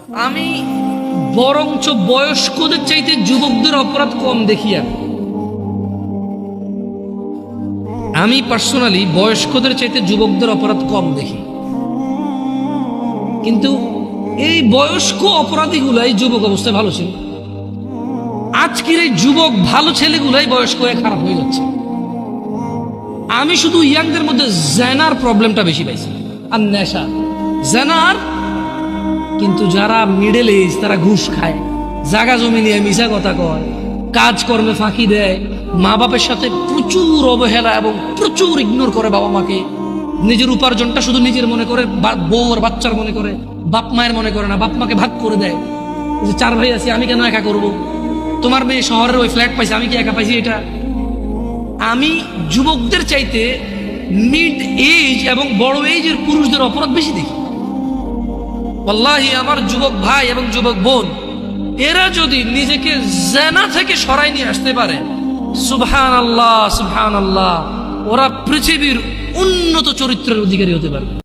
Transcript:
আমি বরঞ্চ বয়স্কদের চাইতে যুবকদের অপরাধ কম দেখি। আমি পার্সোনালি বয়স্কদের চাইতে যুবকদের অপরাধ কম দেখি, কিন্তু এই বয়স্ক অপরাধীগুলাই যুবক অবস্থায় ভালো ছিল। আজকের এই যুবক ভালো ছেলেগুলাই বয়স্ক হয়ে খারাপ হয়ে যাচ্ছে। আমি শুধু ইয়াংদের মধ্যে জেনার প্রবলেমটা বেশি পাইছি, আর নেশা জেনার। কিন্তু যারা মিডল এজ তারা ঘুষ খায়, জাগা জমি নিয়ে মিশা কথা কয়, কাজকর্মে ফাঁকি দেয়, মা বাপের সাথে প্রচুর অবহেলা এবং প্রচুর ইগনোর করে বাবা মাকে। নিজের উপার্জনটা শুধু নিজের মনে করে, বউ আর বাচ্চার মনে করে, বাপ মায়ের মনে করে না। বাপ মাকে ভাগ করে দেয় যে 4 ভাই আছি, আমি কেন একা করব? তোমার মেয়ে শহরের ওই ফ্ল্যাট পাইছে, আমি কি একা পাইছি? এটা আমি যুবকদের চাইতে মিড এজ এবং বড় এজের পুরুষদের অপরাধ বেশি দেখি। ওয়াল্লাহি আমার যুবক ভাই এবং যুবক বোন, এরা যদি নিজেকে জেনা থেকে সরাই নিয়ে আসতে পারে, সুবহানাল্লাহ সুবহানাল্লাহ, ওরা পৃথিবীর উন্নত চরিত্রের অধিকারী হতে পারে।